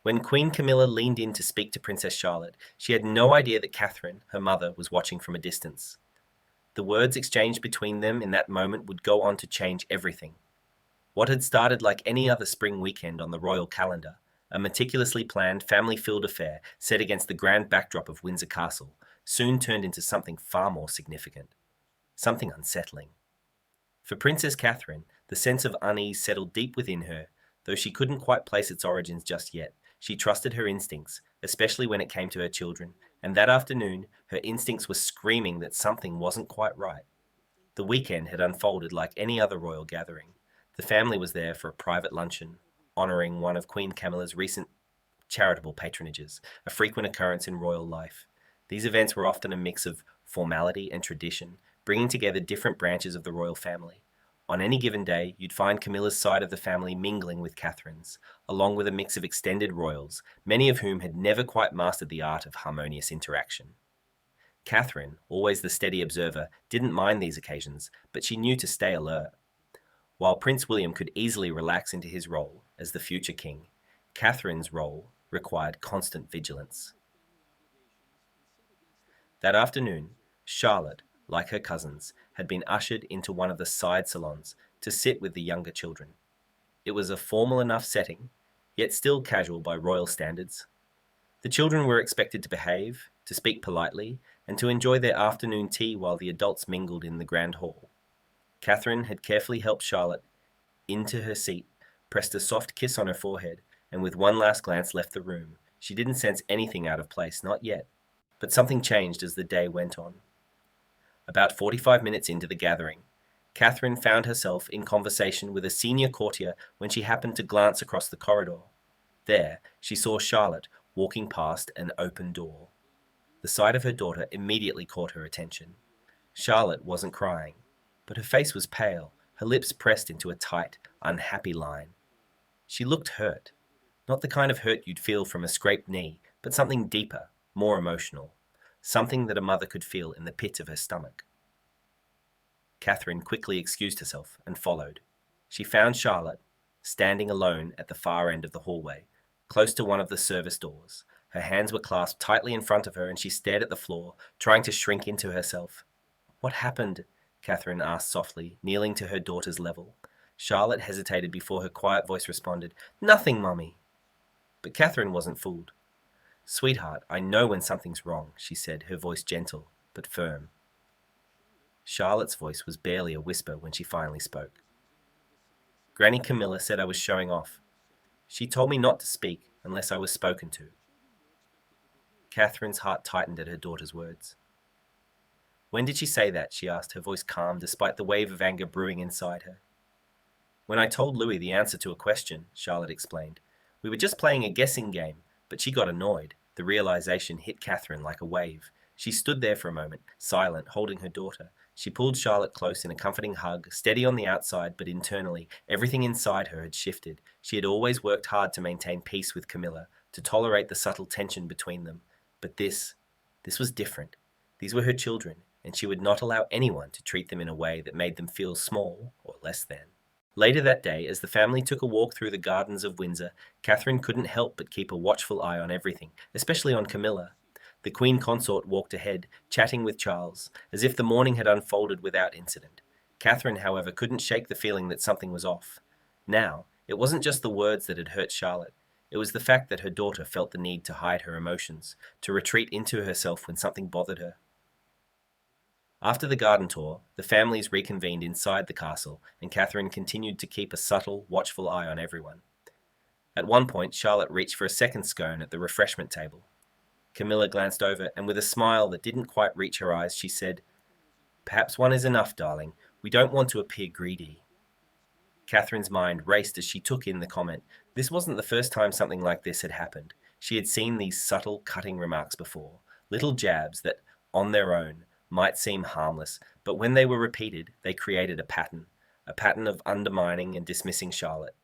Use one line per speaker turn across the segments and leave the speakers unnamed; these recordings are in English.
When Queen Camilla leaned in to speak to Princess Charlotte, she had no idea that Catherine, her mother, was watching from a distance. The words exchanged between them in that moment would go on to change everything. What had started like any other spring weekend on the royal calendar, a meticulously planned, family-filled affair set against the grand backdrop of Windsor Castle, soon turned into something far more significant, something unsettling. For Princess Catherine, the sense of unease settled deep within her, though she couldn't quite place its origins just yet. She trusted her instincts, especially when it came to her children, and that afternoon, her instincts were screaming that something wasn't quite right. The weekend had unfolded like any other royal gathering. The family was there for a private luncheon, honouring one of Queen Camilla's recent charitable patronages, a frequent occurrence in royal life. These events were often a mix of formality and tradition, bringing together different branches of the royal family. On any given day, you'd find Camilla's side of the family mingling with Catherine's, along with a mix of extended royals, many of whom had never quite mastered the art of harmonious interaction. Catherine, always the steady observer, didn't mind these occasions, but she knew to stay alert. While Prince William could easily relax into his role as the future king, Catherine's role required constant vigilance. That afternoon, Charlotte, like her cousins, had been ushered into one of the side salons to sit with the younger children. It was a formal enough setting, yet still casual by royal standards. The children were expected to behave, to speak politely, and to enjoy their afternoon tea while the adults mingled in the grand hall. Catherine had carefully helped Charlotte into her seat, pressed a soft kiss on her forehead, and with one last glance left the room. She didn't sense anything out of place, not yet. But something changed as the day went on. About 45 minutes into the gathering, Catherine found herself in conversation with a senior courtier when she happened to glance across the corridor. There, she saw Charlotte walking past an open door. The sight of her daughter immediately caught her attention. Charlotte wasn't crying, but her face was pale, her lips pressed into a tight, unhappy line. She looked hurt. Not the kind of hurt you'd feel from a scraped knee, but something deeper, more emotional. Something that a mother could feel in the pit of her stomach. Catherine quickly excused herself and followed. She found Charlotte standing alone at the far end of the hallway, close to one of the service doors. Her hands were clasped tightly in front of her and she stared at the floor, trying to shrink into herself. "What happened?" Catherine asked softly, kneeling to her daughter's level. Charlotte hesitated before her quiet voice responded, "Nothing, Mummy." But Catherine wasn't fooled. "Sweetheart, I know when something's wrong," she said, her voice gentle but firm. Charlotte's voice was barely a whisper when she finally spoke. "Granny Camilla said I was showing off. She told me not to speak unless I was spoken to." Catherine's heart tightened at her daughter's words. "When did she say that?" she asked, her voice calm despite the wave of anger brewing inside her. "When I told Louis the answer to a question," Charlotte explained. "We were just playing a guessing game, but she got annoyed." The realization hit Catherine like a wave. She stood there for a moment, silent, holding her daughter. She pulled Charlotte close in a comforting hug, steady on the outside, but internally, everything inside her had shifted. She had always worked hard to maintain peace with Camilla, to tolerate the subtle tension between them. But this was different. These were her children, and she would not allow anyone to treat them in a way that made them feel small or less than. Later that day, as the family took a walk through the gardens of Windsor, Catherine couldn't help but keep a watchful eye on everything, especially on Camilla. The Queen Consort walked ahead, chatting with Charles, as if the morning had unfolded without incident. Catherine, however, couldn't shake the feeling that something was off. Now, it wasn't just the words that had hurt Charlotte. It was the fact that her daughter felt the need to hide her emotions, to retreat into herself when something bothered her. After the garden tour, the families reconvened inside the castle, and Catherine continued to keep a subtle, watchful eye on everyone. At one point, Charlotte reached for a second scone at the refreshment table. Camilla glanced over, and with a smile that didn't quite reach her eyes, she said, "Perhaps one is enough, darling. We don't want to appear greedy." Catherine's mind raced as she took in the comment. This wasn't the first time something like this had happened. She had seen these subtle, cutting remarks before, little jabs that, on their own, might seem harmless, but when they were repeated, they created a pattern of undermining and dismissing Charlotte.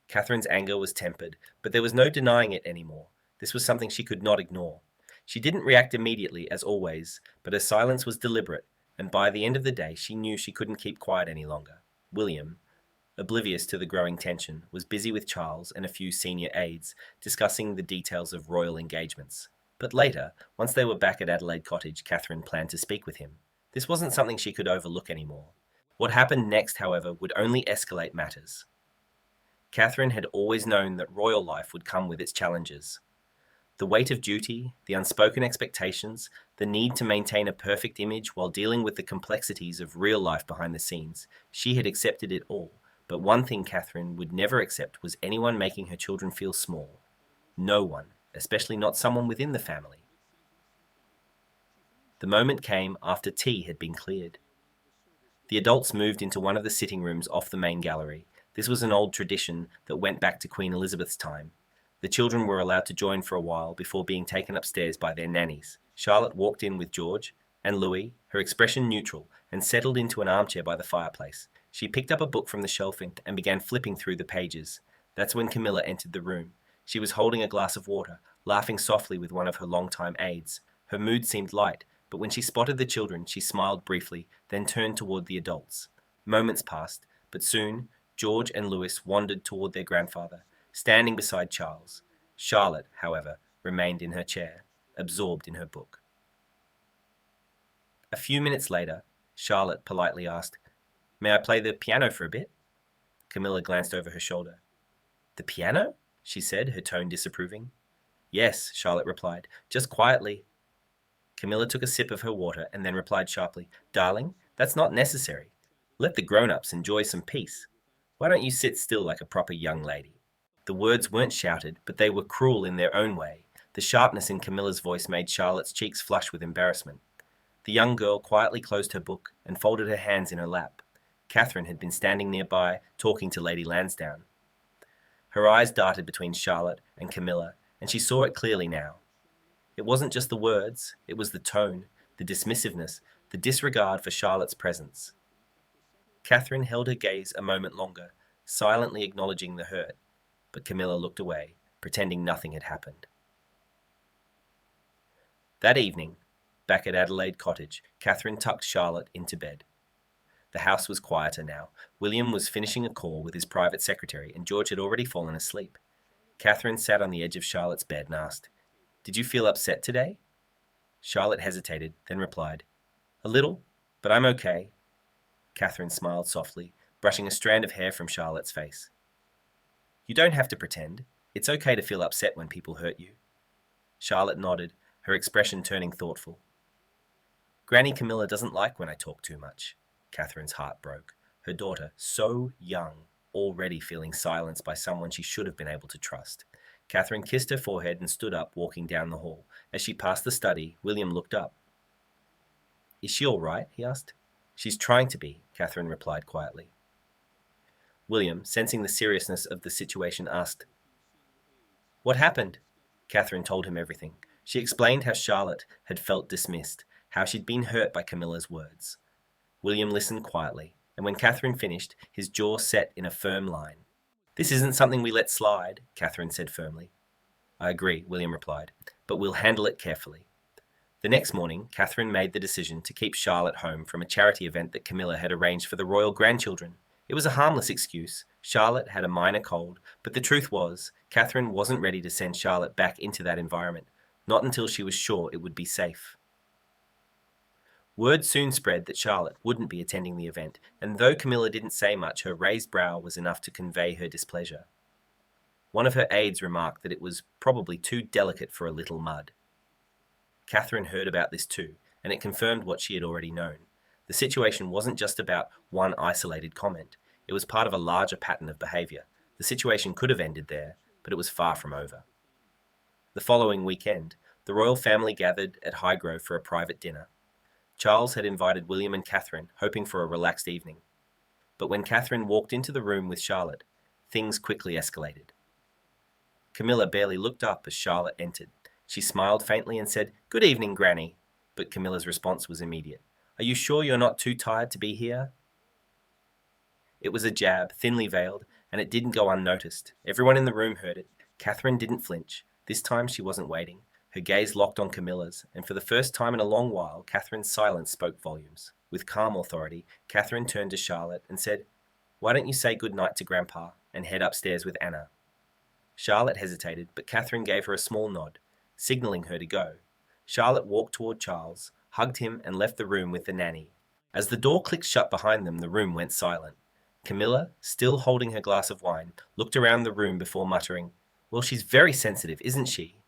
Catherine's anger was tempered, but there was no denying it anymore. This was something she could not ignore. She didn't react immediately, as always, but her silence was deliberate, and by the end of the day she knew she couldn't keep quiet any longer. William, oblivious to the growing tension, was busy with Charles and a few senior aides, discussing the details of royal engagements. But later, once they were back at Adelaide Cottage, Catherine planned to speak with him. This wasn't something she could overlook anymore. What happened next, however, would only escalate matters. Catherine had always known that royal life would come with its challenges. The weight of duty, the unspoken expectations, the need to maintain a perfect image while dealing with the complexities of real life behind the scenes. She had accepted it all, but one thing Catherine would never accept was anyone making her children feel small. No one, especially not someone within the family. The moment came after tea had been cleared. The adults moved into one of the sitting rooms off the main gallery. This was an old tradition that went back to Queen Elizabeth's time. The children were allowed to join for a while before being taken upstairs by their nannies. Charlotte walked in with George and Louis, her expression neutral, and settled into an armchair by the fireplace. She picked up a book from the shelf and began flipping through the pages. That's when Camilla entered the room. She was holding a glass of water, laughing softly with one of her longtime aides. Her mood seemed light, but when she spotted the children, she smiled briefly, then turned toward the adults. Moments passed, but soon George and Louis wandered toward their grandfather, standing beside Charles. Charlotte, however, remained in her chair, absorbed in her book. A few minutes later, Charlotte politely asked, "May I play the piano for a bit?" Camilla glanced over her shoulder. "The piano?" she said, her tone disapproving. "Yes," Charlotte replied, "just quietly." Camilla took a sip of her water and then replied sharply, "Darling, that's not necessary. Let the grown-ups enjoy some peace. Why don't you sit still like a proper young lady?" The words weren't shouted, but they were cruel in their own way. The sharpness in Camilla's voice made Charlotte's cheeks flush with embarrassment. The young girl quietly closed her book and folded her hands in her lap. Catherine had been standing nearby, talking to Lady Lansdowne. Her eyes darted between Charlotte and Camilla, and she saw it clearly now. It wasn't just the words, it was the tone, the dismissiveness, the disregard for Charlotte's presence. Catherine held her gaze a moment longer, silently acknowledging the hurt, but Camilla looked away, pretending nothing had happened. That evening, back at Adelaide Cottage, Catherine tucked Charlotte into bed. The house was quieter now. William was finishing a call with his private secretary, and George had already fallen asleep. Catherine sat on the edge of Charlotte's bed and asked, "Did you feel upset today?" Charlotte hesitated, then replied, "A little, but I'm okay." Catherine smiled softly, brushing a strand of hair from Charlotte's face. "You don't have to pretend. It's okay to feel upset when people hurt you." Charlotte nodded, her expression turning thoughtful. "Granny Camilla doesn't like when I talk too much." Catherine's heart broke. Her daughter, so young, already feeling silenced by someone she should have been able to trust. Catherine kissed her forehead and stood up, walking down the hall. As she passed the study, William looked up. "Is she all right?" he asked. "She's trying to be," Catherine replied quietly. William, sensing the seriousness of the situation, asked, "What happened?" Catherine told him everything. She explained how Charlotte had felt dismissed, how she'd been hurt by Camilla's words. William listened quietly, and when Catherine finished, his jaw set in a firm line. "This isn't something we let slide," Catherine said firmly. "I agree," William replied, "but we'll handle it carefully." The next morning, Catherine made the decision to keep Charlotte home from a charity event that Camilla had arranged for the royal grandchildren. It was a harmless excuse. Charlotte had a minor cold, but the truth was, Catherine wasn't ready to send Charlotte back into that environment, not until she was sure it would be safe. Word soon spread that Charlotte wouldn't be attending the event, and though Camilla didn't say much, her raised brow was enough to convey her displeasure. One of her aides remarked that it was probably too delicate for a little mud. Catherine heard about this too, and it confirmed what she had already known. The situation wasn't just about one isolated comment. It was part of a larger pattern of behaviour. The situation could have ended there, but it was far from over. The following weekend, the royal family gathered at Highgrove for a private dinner. Charles had invited William and Catherine, hoping for a relaxed evening. But when Catherine walked into the room with Charlotte, things quickly escalated. Camilla barely looked up as Charlotte entered. She smiled faintly and said, "Good evening, Granny." But Camilla's response was immediate. "Are you sure you're not too tired to be here?" It was a jab, thinly veiled, and it didn't go unnoticed. Everyone in the room heard it. Catherine didn't flinch. This time she wasn't waiting. Her gaze locked on Camilla's, and for the first time in a long while, Catherine's silence spoke volumes. With calm authority, Catherine turned to Charlotte and said, Why don't you say good night to Grandpa and head upstairs with Anna? Charlotte hesitated, but Catherine gave her a small nod, signalling her to go. Charlotte walked toward Charles, hugged him, and left the room with the nanny. As the door clicked shut behind them, the room went silent. Camilla, still holding her glass of wine, looked around the room before muttering, "Well, she's very sensitive, isn't she?"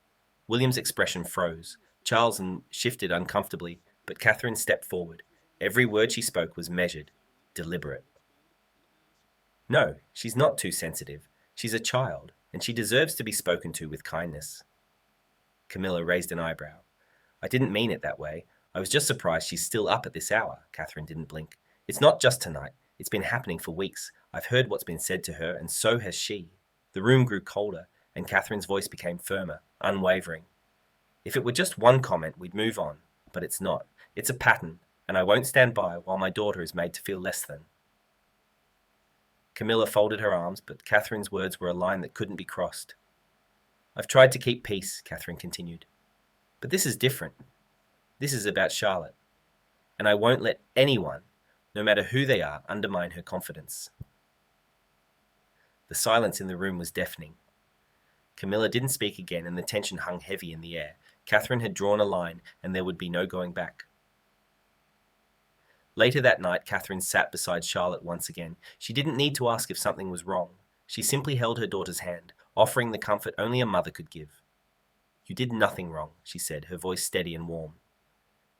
William's expression froze. Charles shifted uncomfortably, but Catherine stepped forward. Every word she spoke was measured, deliberate. "No, she's not too sensitive. She's a child, and she deserves to be spoken to with kindness." Camilla raised an eyebrow. "I didn't mean it that way. I was just surprised she's still up at this hour." Catherine didn't blink. "It's not just tonight. It's been happening for weeks. I've heard what's been said to her, and so has she." The room grew colder, and Catherine's voice became firmer, unwavering. "If it were just one comment, we'd move on. But it's not. It's a pattern, and I won't stand by while my daughter is made to feel less than." Camilla folded her arms, but Catherine's words were a line that couldn't be crossed. "I've tried to keep peace," Catherine continued. "But this is different. This is about Charlotte. And I won't let anyone, no matter who they are, undermine her confidence." The silence in the room was deafening. Camilla didn't speak again, and the tension hung heavy in the air. Catherine had drawn a line, and there would be no going back. Later that night, Catherine sat beside Charlotte once again. She didn't need to ask if something was wrong. She simply held her daughter's hand, offering the comfort only a mother could give. "You did nothing wrong," she said, her voice steady and warm.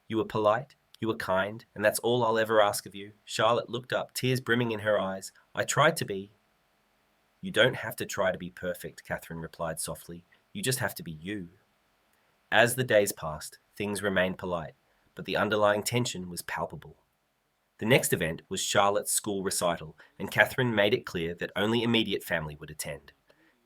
"You were polite, you were kind, and that's all I'll ever ask of you." Charlotte looked up, tears brimming in her eyes. "I tried to be." "You don't have to try to be perfect," Catherine replied softly. "You just have to be you." As the days passed, things remained polite, but the underlying tension was palpable. The next event was Charlotte's school recital, and Catherine made it clear that only immediate family would attend.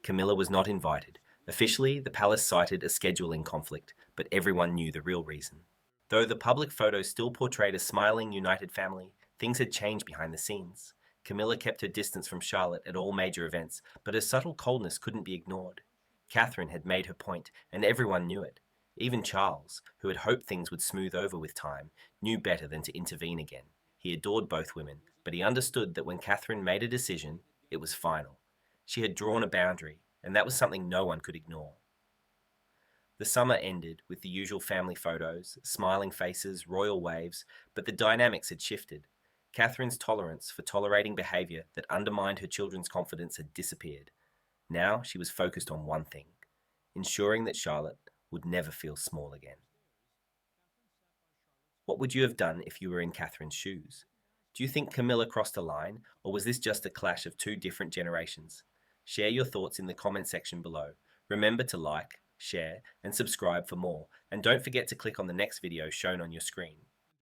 Camilla was not invited. Officially, the palace cited a scheduling conflict, but everyone knew the real reason. Though the public photos still portrayed a smiling, united family, things had changed behind the scenes. Camilla kept her distance from Charlotte at all major events, but her subtle coldness couldn't be ignored. Catherine had made her point, and everyone knew it. Even Charles, who had hoped things would smooth over with time, knew better than to intervene again. He adored both women, but he understood that when Catherine made a decision, it was final. She had drawn a boundary, and that was something no one could ignore. The summer ended with the usual family photos, smiling faces, royal waves, but the dynamics had shifted. Catherine's tolerance for tolerating behaviour that undermined her children's confidence had disappeared. Now she was focused on one thing: ensuring that Charlotte would never feel small again. What would you have done if you were in Catherine's shoes? Do you think Camilla crossed a line, or was this just a clash of two different generations? Share your thoughts in the comment section below. Remember to like, share, and subscribe for more, and don't forget to click on the next video shown on your screen.